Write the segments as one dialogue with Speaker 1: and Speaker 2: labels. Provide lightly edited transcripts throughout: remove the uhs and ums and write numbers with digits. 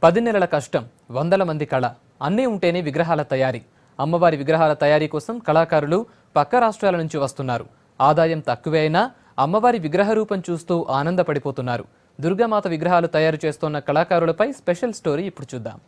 Speaker 1: 10 నెలల కష్టం, వందల మంది కళ అన్నీ ఉంటేనే విగ్రహాల తయారీ. అమ్మవారి విగ్రహాల తయారీ కోసం కళాకారులు పక్క రాష్ట్రాల నుంచి వస్తున్నారు. ఆదాయం తక్కువే అయినా అమ్మవారి విగ్రహ రూపం చూస్తూ ఆనందపడిపోతున్నారు. దుర్గామాత విగ్రహాలు తయారు చేస్తున్న కళాకారులపై స్పెషల్ స్టోరీ ఇప్పుడు చూద్దాం.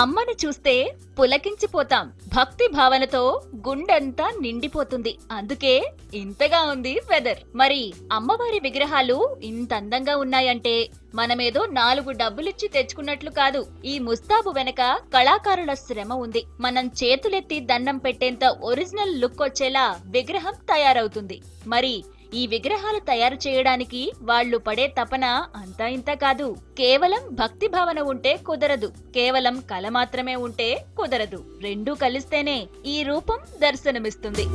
Speaker 2: అమ్మను చూస్తే పులకించిపోతాం. భక్తి భావనతో గుండెంతా నిండిపోతుంది. అందుకే ఇంతగా ఉంది వెదర్. మరి అమ్మవారి విగ్రహాలు ఇంత అందంగా ఉన్నాయంటే మనమేదో 4 డబ్బులిచ్చి తెచ్చుకున్నట్లు కాదు. ఈ ముస్తాబు వెనక కళాకారుల శ్రమ ఉంది. మనం చేతులెత్తి దండం పెట్టేంత ఒరిజినల్ లుక్ వచ్చేలా విగ్రహం తయారవుతుంది. మరి ఈ విగ్రహాలు తయారు చేయడానికి వాళ్ళు పడే తపన అంతా ఇంత కాదు. కేవలం భక్తి భావన ఉంటే కుదరదు, కేవలం కళ మాత్రమే ఉంటే కుదరదు. రెండూ కలిస్తేనే ఈ రూపం దర్శనమిస్తుంది.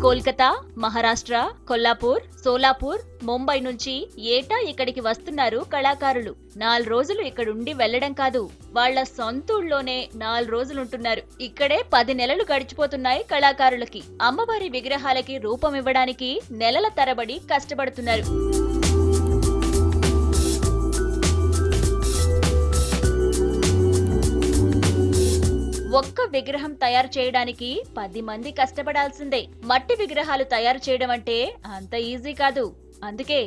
Speaker 2: కోల్కతా, మహారాష్ట్ర, కొల్లాపూర్, సోలాపూర్, ముంబై నుంచి ఏటా ఇక్కడికి వస్తున్నారు కళాకారులు. 4 రోజులు ఇక్కడుండి వెళ్లడం కాదు, వాళ్ల సొంతూళ్లోనే 4 రోజులుంటున్నారు. ఇక్కడే 10 నెలలు గడిచిపోతున్నాయి కళాకారులకి. అమ్మవారి విగ్రహాలకి రూపం ఇవ్వడానికి నెలల తరబడి కష్టపడుతున్నారు. ఒక్క విగ్రహం తయారు చేయడానికి 10 మంది కష్టపడాల్సిందే. మట్టి విగ్రహాలు తయారు చేయడం అంటే అంత ఈజీ కాదు. అందుకే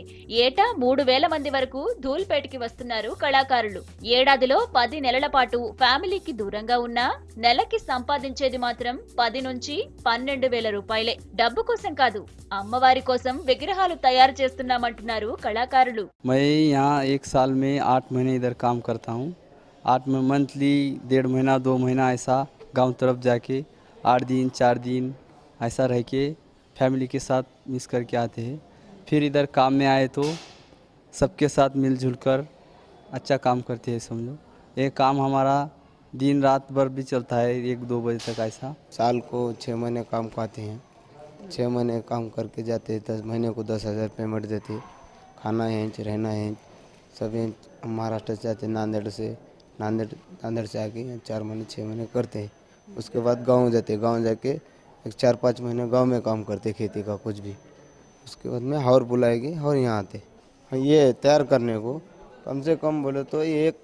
Speaker 2: ఏటా 3000 మంది వరకు ధూల్పేటకి వస్తున్నారు కళాకారులు. ఏడాదిలో 10 నెలల పాటు ఫ్యామిలీకి దూరంగా ఉన్నా నెలకి సంపాదించేది మాత్రం 10 నుంచి 12,000 రూపాయలే. డబ్బు కోసం కాదు, అమ్మవారి కోసం విగ్రహాలు తయారు చేస్తున్నామంటున్నారు కళాకారులు.
Speaker 3: मैं यहाँ 1 साल में 8 महीने इधर काम करता हूँ. 8 में मंथली 1.5 महीना 2 महीना ऐसा गांव तरफ जाके 8 दिन 4 दिन ऐसा रह के फैमिली के साथ मिस करके आते हैं. फिर इधर काम में आए तो सबके साथ मिलजुल कर अच्छा काम करते हैं. समझो ये काम हमारा दिन रात भर भी चलता है, 1-2 बजे तक ऐसा.
Speaker 4: साल को 6 महीने काम को आते हैं. 6 महीने काम करके जाते हैं. 10 महीने को 10,000 पेमेंट देते. खाना है, रहना है, सब महाराष्ट्र से आते, नांदेड़ से आके 4 महीने 6 महीने करते हैं. उसके बाद गांव जाते. गांव जाके 4-5 महीने गांव में काम करते, खेती का कुछ भी. उसके बाद में हावर बुलाएगी और यहाँ आते. ये तैयार करने को कम से कम बोले तो एक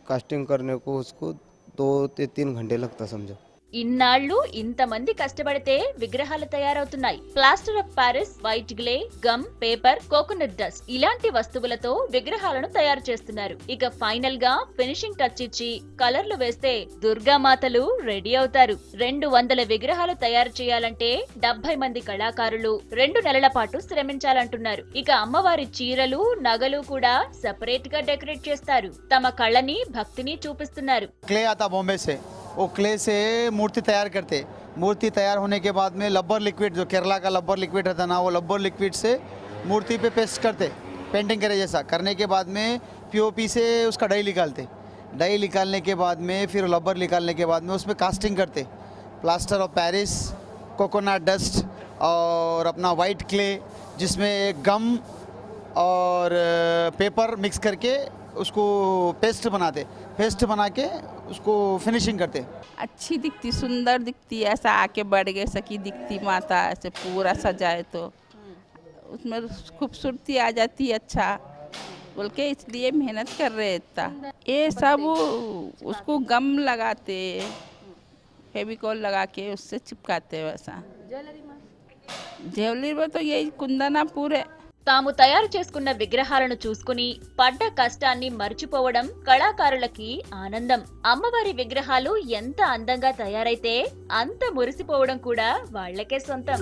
Speaker 4: कास्टिंग करने को उसको 2 से 3 घंटे लगता समझो.
Speaker 2: ఇన్నాళ్లు ఇంతమంది కష్టపడితే విగ్రహాలు తయారవుతున్నాయి. Plaster of Paris, white clay, gum, paper, coconut dust ఇలాంటి వస్తువులతో విగ్రహాలను తయారు చేస్తున్నారు. ఇక ఫైనల్ గా ఫినిషింగ్ టచ్ ఇచ్చి కలర్లు వేస్తే దుర్గామాతలు రెడీ అవుతారు. 200 విగ్రహాలు తయారు చేయాలంటే 70 మంది కళాకారులు 2 నెలల పాటు శ్రమించాలంటున్నారు. ఇక అమ్మవారి చీరలు, నగలు కూడా సెపరేట్ గా డెకరేట్ చేస్తారు. తమ కళని, భక్తిని చూపిస్తున్నారు.
Speaker 5: वो क्ले से मूर्ति तैयार करते. मूर्ति तैयार होने के बाद में लब्बर लिक्विड, जो केरला का लब्बर लिक्विड रहता ना, वो लब्बर लिक्विड से मूर्ति पे पेस्ट करते, पेंटिंग करे जैसा. करने के बाद में पीओपी से उसका डाई निकालते. डाई निकालने के बाद में फिर लब्बर निकालने के बाद में उसमें कास्टिंग करते. Plaster of Paris, coconut dust और अपना वाइट क्ले, जिसमें गम और पेपर मिक्स करके उसको पेस्ट बनाते. पेस्ट बना के उसको फिनिशिंग करते.
Speaker 6: अच्छी दिखती, सुंदर दिखती, ऐसा आके बैठ गए सकी दिखती माता, ऐसे पूरा सजाए तो उसमें खूबसूरती आ जाती. अच्छा बोल के इसलिए मेहनत कर रहे इतना. ये सब उसको गम लगाते, फेविकॉल लगा के उससे चिपकाते. वैसा ज्वेलरी में तो यही कुंदना पूरे.
Speaker 2: తాము తయారు చేసుకున్న విగ్రహాలను చూసుకుని పడ్డ కష్టాన్ని మర్చిపోవడం కళాకారులకి ఆనందం. అమ్మవారి విగ్రహాలు ఎంత అందంగా తయారైతే అంత మురిసిపోవడం కూడా వాళ్లకే సొంతం.